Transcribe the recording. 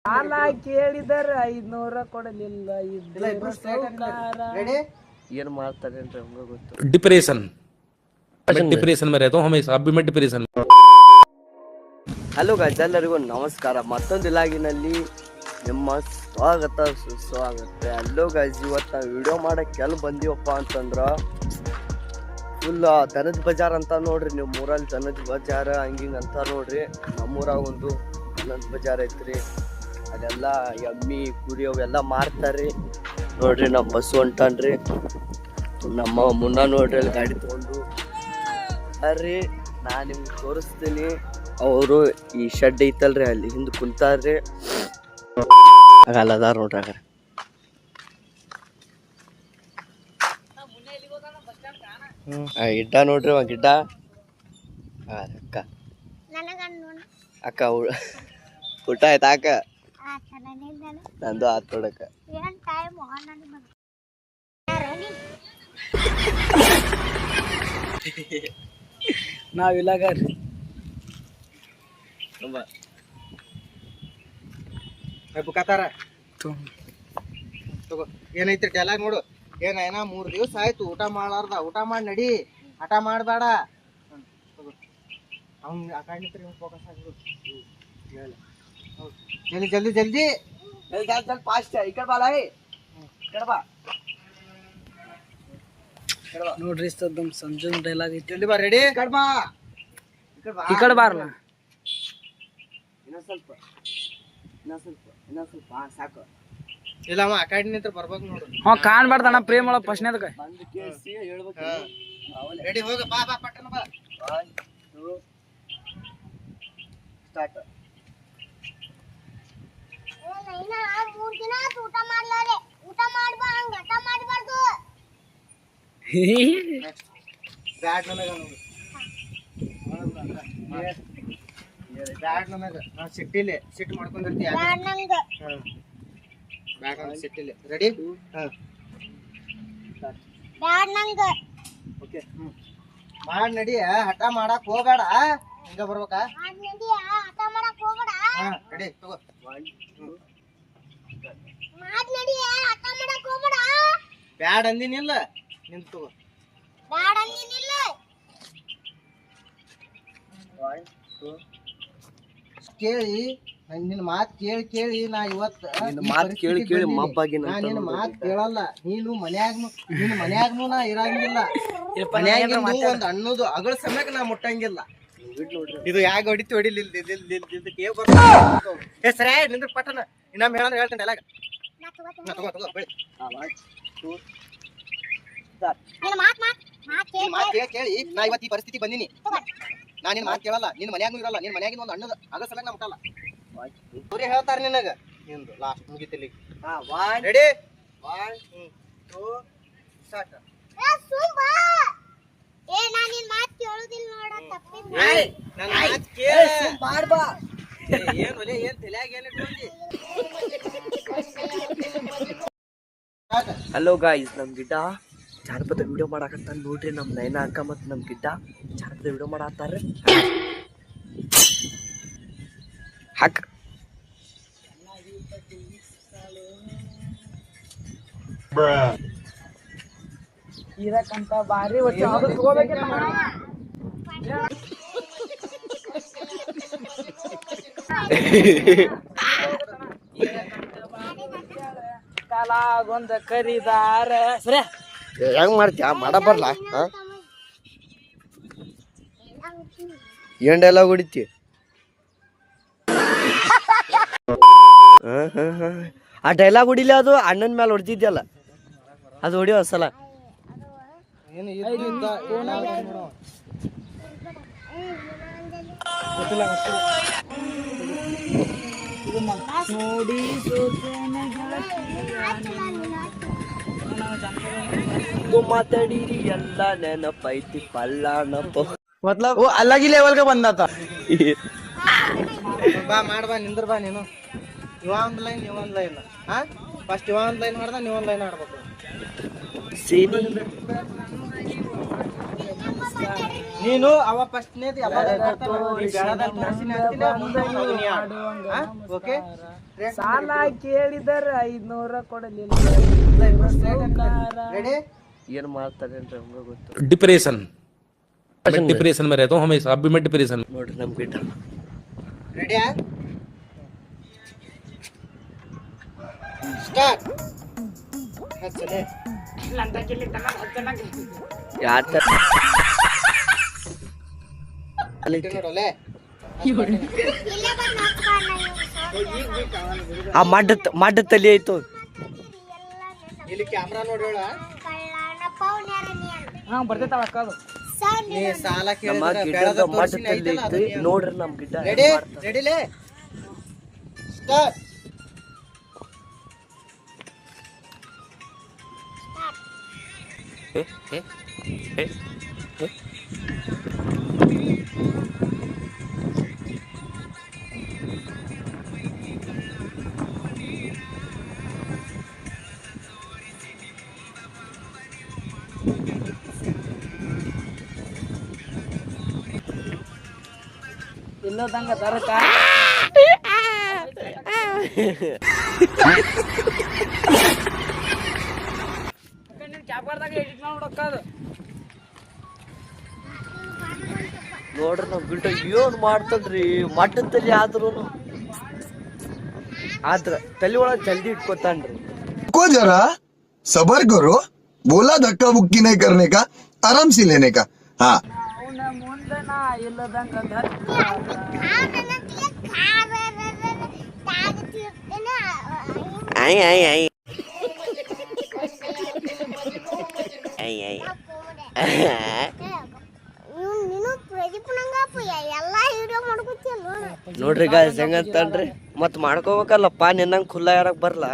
ಸಾಲ ಕೇಳಿದರೆ 500 ಕೊಡಲಿಲ್ಲ. ಏನ್ ಮಾಡ್ತಾರೆ ಗೊತ್ತು. डिप्रेशन में रहता हूँ हमेशा, अभी मैं डिप्रेशन में. ಹಲೋ ಗಾಯ್ಸ್, ಎಲ್ಲರಿಗೂ ನಮಸ್ಕಾರ. ಮತ್ತೊಂದು ಇಲಾಗಿನಲ್ಲಿ ನಿಮ್ಮ ಸ್ವಾಗತ ಸುಸ್ವಾಗತ. ಹಲೋ ಗಾಯ್ಸ್, ಇವತ್ತು ನಾವು ವಿಡಿಯೋ ಮಾಡಕ್ಕೆ ಎಲ್ಲಿ ಬಂದೀವಪ್ಪ ಅಂತಂದ್ರೆ ಫುಲ್ ದನದ ಬಜಾರ್ ಅಂತ ನೋಡ್ರಿ. ನೀವು ಮೂರಲ್ಲಿ ದನದ ಬಜಾರ್ ಹಂಗಿಂಗ್ ಅಂತ ನೋಡ್ರಿ. ನಮ್ಮೂರಾಗ ಒಂದು ದನದ ಬಜಾರ್ ಐತ್ರಿ. ಅದೆಲ್ಲ ಎಮ್ಮಿ ಕುರಿ ಅವೆಲ್ಲ ಮಾರ್ತಾರ್ರಿ. ನೋಡ್ರಿ ನಮ್ಮ ಬಸ್ಸು ಹೊಂಟಾನ್ರಿ. ನಮ್ಮ ಮುನ್ನ ನೋಡ್ರಿ ಅಲ್ಲಿ ಗಾಡಿ ತಗೊಂಡು ಅರ್ರಿ ನಾನು ನಿಮ್ಗೆ ತೋರಿಸ್ತೀನಿ. ಅವರು ಈ ಶೆಡ್ ಐತಲ್ರಿ ಅಲ್ಲಿ ಹಿಂದೆ ಕುಂತಾರ್ರಿ. ಅದಾರ ನೋಡ್ರಿ. ಗಿಡ್ಡ ನೋಡ್ರಿ ಅವ ಗಿಡ್ಡ. ಅಕ್ಕ ಅಕ್ಕ ಊಟ ಆಯ್ತಾ ಅಕ್ಕ? ನಂದು ಆತ್ ನೋಡಕ್ಕ. ನಾವಿಲ್ಲಾಗ ಬುಕಾತಾರ ಏನೈತಿ ಡೈಲಾಗ್ ನೋಡು. ಏನ 3 ದಿವಸ ಆಯ್ತು ಊಟ ಮಾಡಾರ್ದ. ಊಟ ಮಾಡಿ ನಡಿ, ಹಠ ಮಾಡಬೇಡ. ಅವ್ನು ಆ ಕಡೆ ನಿಂತ್ರೆ ಫೋಕಸ್ ಆಗಿರು. ಜಲ್ದಿ ಜಲ್ದಿ ಜಲ್ದಿ ಫಾಸ್ಟ್ ಈ ಕಡೆ ಬಾ. ನೋಡ್ರಿ ಸಂಜೆ ಡೈಲಾಗ್ ಐತಿ. ಜಲ್ದಿ ಬಾ, ರೆಡಿ? ಈ ಕಡೆ ಬಾರಲ್ಲ. ಇನ್ನೊಂದ್ ಸ್ವಲ್ಪ ಸಾಕು. ಇಲ್ಲ ಅವ ಆ ಕಡೆ ನಿಂತ್ರೆ ಬರ್ಬೇಕು ನೋಡು. ಕಾಣ್ಬಾರ್ದಣ್ಣ ಪ್ರೇಮ್ ಒಳಗೆ ಫಸ್ಟ್ನೇದಕ್ಕ ಬಂದು ಕೇಳಿಸಿ ಹೇಳ್ಬೇಕು. ರೆಡಿ ಹೋಗ, ಬಾ ಬಾ ಪಟ್ಟಣ ಬಾ. 1 2 ಸ್ಟಾರ್ಟ್. ಬ್ಯಾಡ್ ನನಗ ನೋಡು. ಬ್ಯಾಡ್ ನನಗ. ನಾನು ಸಿಟ್ಟಿಲೆ ಸಿಟ್ಟು ಮಾಡ್ಕೊಂಡಿರ್ತೀಯ. ಬ್ಯಾಡ್ ನನಗ ಸಿಟ್ಟಿಲೆ. ರೆಡಿ? ಬ್ಯಾಡ್ ನಂಗ. ಓಕೆ. ಮಾಡ್ ನಡಿ, ಹಠ ಮಾಡಕ್ ಹೋಗಬೇಡ. ಹಿಂಗ ಬರ್ಬೇಕಾ? ಮಾಡ್ ನಡಿ, ಹಠ ಮಾಡಕ್ ಹೋಗಬೇಡ. ರೆಡಿ ತಗೋ. 1 2 ಮಾಡ್ ನಡಿ, ಹಠ ಮಾಡಕ್ ಹೋಗಬೇಡ. ಬ್ಯಾಡ್ ಅಂದಿನಿಲ್ಲ, ನಿಂತು ತಗೋ. ಬ್ಯಾಡ್ ಅಂದಿನಿಲ್ಲ. 1 2 ಕೇಳಿ ನಿನ್ನ ಮಾತು ಕೇಳಿ ಕೇಳಿ ನಾ ಇವತ್ತು ನಿನ್ನ ಮಾತು ಕೇಳಿ ಕೇಳಿ ಮಬ್ಬಾಗಿ ನಾ ನಿನ್ನ ಮಾತು ಕೇಳಲ್ಲ. ನೀನು ಮನ್ಯಾಗ್ನು ನಾ ಇರಂಗಿಲ್ಲ. ಮನ್ಯಾಗಿಂದು ಒಂದು ಅನ್ನೋದು ಅಗಳ ಸಮಯಕ್ಕೆ ನಾ ಮುಟ್ಟಂಗಿಲ್ಲ. ಇದು ಯಾಕೆ ಹೊಡಿತಿ ಹೊಡಿಲಿಲ್ಲ. ಸರಿ ನಿಂದ್ರ ಪಟ್ಟಣ ಇನ್ನೊಮ್ಮೆ ಹೇಳಂದ್ರೆ ಹೇಳ್ತೇನೆ ಡೈಲಾಗ್. ತಗೋ ತಗೋ ಬೆಳಿ. 1 2 ನಿನ್ನ ಮಾತ್ ಕೇಳಿ ನಾ ಇವತ್ತು ಈ ಪರಿಸ್ಥಿತಿ ಬಂದಿನಿ. ನಾ ನಿನ್ನ ಮಾತು ಕೇಳಲ್ಲ. ನಿನ್ನ ಮನ್ಯಾಗೂ ಇರಲ್ಲ. ನಿನ್ನ ಮನ್ಯಾಗಿನ ಒಂದು ಅನ್ನದ ಅಗಳ ಸಮಯಕ್ಕೆ ನಾ ಮುಟ್ಟಲ್ಲ. ಅವ್ರೇ ಹೇಳ್ತಾರೆ ನಿನಗ. ನಿಂದು ಲಾಸ್ಟ್ ಮುಗಿತಿಲ್ಲಿ. 1 ರೆಡಿ? 1 2 ಸ್ಟಾರ್ಟ್. ಸುಂಬಾ ನಾ ನಿನ್ನ ಮಾತ್ ಕೇಳೋದಿಲ್ಲ ನೋಡ. ತಪ್ಪಿದ್ದ ನನ್ನ ಮಾತು ಕೇಳ. ಮಾಡ್ಬಾ. ಏನು ಒಲೆ ಏನು ತಲೆಯಾಗ ಏನು ಇಟ್ಕೊಂಡಿ? ಹಲೋ ಗಾಯ್ಸ್, ನಮ್ ಗಿಡ್ಡ ಜಾನಪದ ವಿಡಿಯೋ ಮಾಡಾಕತ್ತ ನೋಡ್ರಿ. ನಮ್ ನಯನ ಅಕ್ಕ ಮತ್ತು ನಮ್ ಗಿಡ್ಡ ಜಾನಪದ ವಿಡಿಯೋ ಮಾಡಾತ್ತಾರ. ಹಾಕ್ ಇದಕ್ಕಂತ ಬಾರಿ ಒಟ್ಟು ಅದು ತಗೋಬೇಕಿಲ್ಲ. ಕಾಲಾಗೊಂದ ಕರಿದಾರ ಸರಿ. ಹೆಂಗ್ ಮಾಡ್ತೀಯ? ಮಾಡ ಬರ್ಲ? ಏನ್ ಡೈಲಾಗ್ ಹೊಡಿತಿ? ಆ ಡೈಲಾಗ್ ಹೊಡಿಲಿ. ಅದು ಅಣ್ಣನ ಮೇಲೆ ಹೊಡ್ತಿದ್ಯಲ್ಲ, ಅದು ಹೊಡಿಯೋ ಸಲ. ನೋಡಿ ಮಾತಾಡಿರಿ ಎಲ್ಲ ನೆನಪೈತಿ ಪಲ್ಲಾನಪ್ಪ. मतलब वो अलग ही लेवल का बंदा था. ಬಾ ಮಾಡ್ಬಾ, ನಿಂದ್ರ ಬಾ. ನೀನು ಇವ ಒಂದು ಲೈನ್ ಇವ ಒಂದು ಲೈನ್. ಫಸ್ಟ್ ಇವ ಒಂದು ಲೈನ್ ಮಾಡ್ದ, ನೀವ್ ಒಂದು ಲೈನ್ ಆಡ್ಬೇಕು. ನೀನು ಅವ ಫಸ್ಟ್ನೇದು ಓಕೆ ಸಾಲ ಕೇಳಿದರ 500 ಕೊಡಲಿಲ್ಲ. ರೆಡಿ ಏನ್ ಮಾಡ್ತಾರೆ ಅಂತ ನಮ್ಗೆ ಗೊತ್ತು. डिप्रेशन मैं डिप्रेशन में रहता हूँ हमेशा. अभी मैं डिप्रेशन ನೋಡ್ರಿ ನಮ್ ಗಿಟ್ಟ ರೆಡಿಯಾ ಸ್ಟಾರ್ಟ್ ಹಚ್ಚಲೆ ಯಾರ ನೋಡಲೆ ಇಲ್ಲೇ ಬಂದು ಹಾಕ್ತಾನ ಇವ್ನು. ಆ ಮಡ್ಡ ತಲಿ ಆಯ್ತು. ಇಲ್ಲಿ ಕ್ಯಾಮ್ರಾ ನೋಡೋಳ ಕಳ್ಳನ ಪೌನ್ಯಾರ ನೀನು. ಹಾ ಬರ್ತೈತಾವ ಅಕ್ಕದು. ನೀ ಸಾಲ ನಮ್ಮ ಕೇಳಿದ್ರೆ ಗಿಡದ ಮಡ್ಡ ತಲಿ ಐತಿ ನೋಡ್ರಿ ನಮ್ ಗಿಡ್ಡ ರೆಡಿ ರೆಡಿಲೇ ಸ್ಟಾರ್ಟ್ ಇಲ್ಲದಂಗ ತರಕ ಕ್ಯಾಬ್ಗಾರ್ದಾಗ ಎಡಿಟ್ ಮಾಡ್ಬಿಡಕ್ಕದು. ನೋಡ್ರಿ ನಮ್ ಗಿಡ್ಡ ಏನ್ ಮಾಡ್ತನ್ರಿ ಮಡ್ಡ ತಲಿ ಆದ್ರ ತಲಿ ಒಳಗ್ ಜಲ್ದಿ ಇಟ್ಕೋತಾನ್ರಿ. को जरा सबर करो, बोला धक्का बुक्की नहीं करने का, आराम से लेने का. हाँ ಅವನ ಮುಂದೆ ನಾ ಇಲ್ಲದಂಗ ಧರ್ಕ. ನೀನು ಪ್ರದೀಪ್ ನಂಗಪ್ಪ ಎಲ್ಲಾ ವಿಡಿಯೋ ಮಾಡ್ಕೊತಿಯಲ್ಲ ನೋಡು. ನೋಡ್ರಿ ಗಾಯ್ಸ್ ಹೆಂಗಂತನ್ರಿ ಮತ್ ಮಾಡ್ಕೋಬೇಕಲ್ಲಪ್ಪ ನಿನ್ನಂಗ್ ಖುಲ್ಲಾ ಯಾರಕ್ ಬರ್ಲಾ.